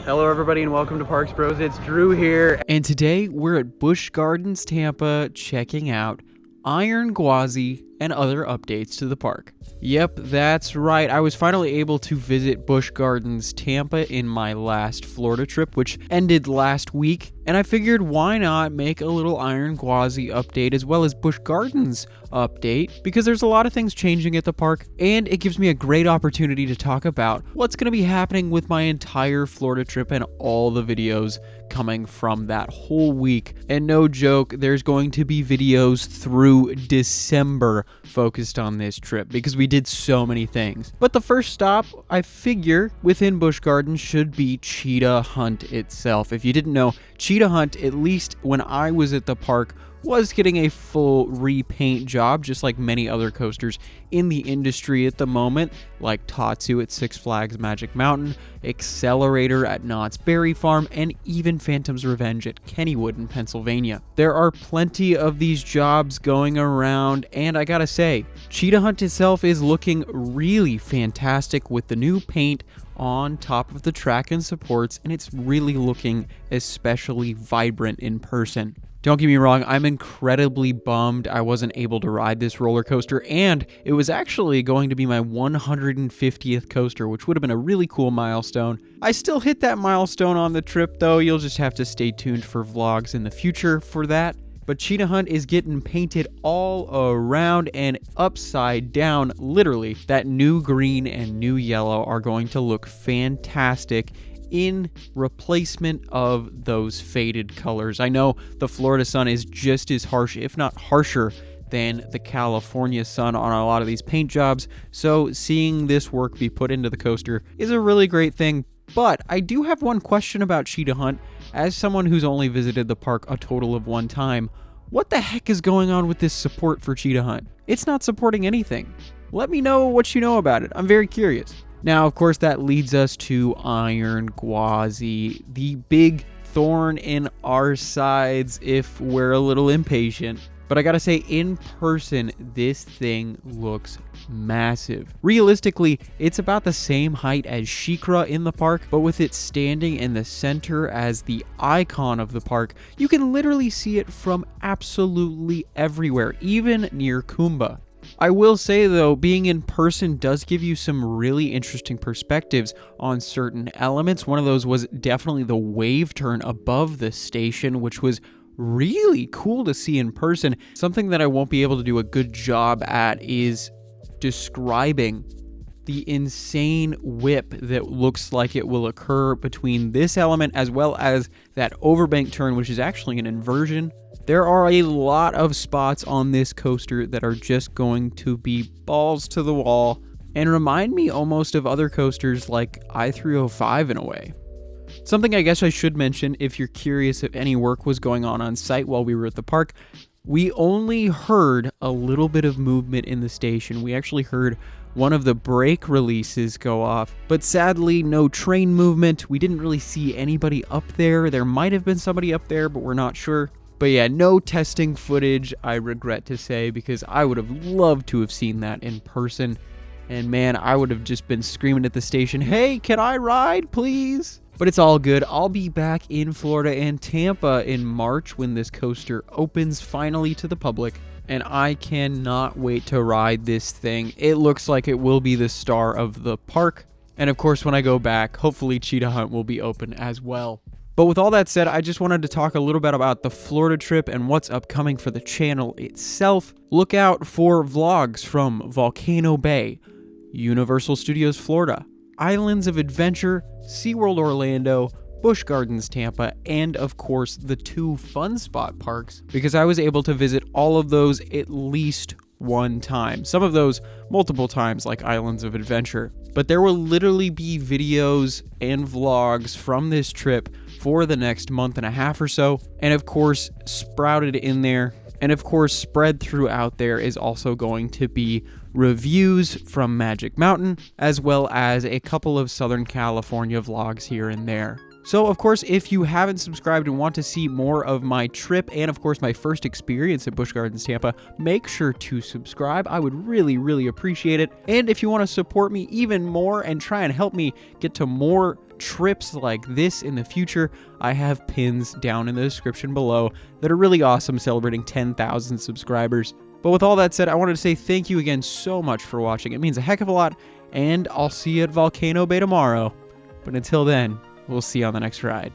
Hello everybody and welcome to Parks Bros. It's Drew here. And today we're at Busch Gardens, Tampa, checking out Iron Gwazi and other updates to the park. Yep, that's right. I was finally able to visit Busch Gardens, Tampa in my last Florida trip, which ended last week. And I figured why not make a little Iron Gwazi update as well as Busch Gardens update, because there's a lot of things changing at the park, and it gives me a great opportunity to talk about what's going to be happening with my entire Florida trip and all the videos coming from that whole week. And no joke, there's going to be videos through December focused on this trip because we did so many things. But the first stop, I figure, within Busch Gardens should be Cheetah Hunt itself. If you didn't know, Cheetah Hunt, at least when I was at the park, was getting a full repaint job, just like many other coasters in the industry at the moment, like Tatsu at Six Flags Magic Mountain, Accelerator at Knott's Berry Farm, and even Phantom's Revenge at Kennywood in Pennsylvania. There are plenty of these jobs going around, and I gotta say, Cheetah Hunt itself is looking really fantastic with the new paint on top of the track and supports, and it's really looking especially vibrant in person. Don't get me wrong, I'm incredibly bummed I wasn't able to ride this roller coaster, and it was actually going to be my 150th coaster, which would have been a really cool milestone. I still hit that milestone on the trip though. You'll just have to stay tuned for vlogs in the future for that. But Cheetah Hunt is getting painted all around and upside down, literally. That new green and new yellow are going to look fantastic in replacement of those faded colors. I know the Florida sun is just as harsh, if not harsher, than the California sun on a lot of these paint jobs, so seeing this work be put into the coaster is a really great thing. But I do have one question about Cheetah Hunt. As someone who's only visited the park a total of one time, what the heck is going on with this support for Cheetah Hunt? It's not supporting anything. Let me know what you know about it. I'm very curious. Now, of course, that leads us to Iron Gwazi, the big thorn in our sides if we're a little impatient. But I gotta say, in person, this thing looks massive. Realistically, it's about the same height as SheiKra in the park, but with it standing in the center as the icon of the park, you can literally see it from absolutely everywhere, even near Kumba. I will say though, being in person does give you some really interesting perspectives on certain elements. One of those was definitely the wave turn above the station, which was really cool to see in person. Something that I won't be able to do a good job at is describing the insane whip that looks like it will occur between this element as well as that overbank turn, which is actually an inversion. There are a lot of spots on this coaster that are just going to be balls to the wall and remind me almost of other coasters like I-305 in a way. Something I guess I should mention, if you're curious if any work was going on site while we were at the park, we only heard a little bit of movement in the station. We actually heard one of the brake releases go off, but sadly no train movement. We didn't really see anybody up there. There might have been somebody up there, but we're not sure. But yeah, no testing footage, I regret to say, because I would have loved to have seen that in person. And man, I would have just been screaming at the station, "Hey, can I ride, please?" But it's all good. I'll be back in Florida and Tampa in March when this coaster opens finally to the public. And I cannot wait to ride this thing. It looks like it will be the star of the park. And of course, when I go back, hopefully Cheetah Hunt will be open as well. But with all that said, I just wanted to talk a little bit about the Florida trip and what's upcoming for the channel itself. Look out for vlogs from Volcano Bay, Universal Studios Florida, Islands of Adventure, SeaWorld Orlando, Busch Gardens Tampa, and of course the 2 Fun Spot parks, because I was able to visit all of those at least one time. Some of those multiple times, like Islands of Adventure. But there will literally be videos and vlogs from this trip for the next month and a half or so. And of course, sprouted in there, and of course spread throughout there is also going to be reviews from Magic Mountain, as well as a couple of Southern California vlogs here and there. So, of course, if you haven't subscribed and want to see more of my trip and, of course, my first experience at Busch Gardens Tampa, make sure to subscribe. I would really, really appreciate it. And if you want to support me even more and try and help me get to more trips like this in the future, I have pins down in the description below that are really awesome, celebrating 10,000 subscribers. But with all that said, I wanted to say thank you again so much for watching. It means a heck of a lot, and I'll see you at Volcano Bay tomorrow. But until then, we'll see you on the next ride.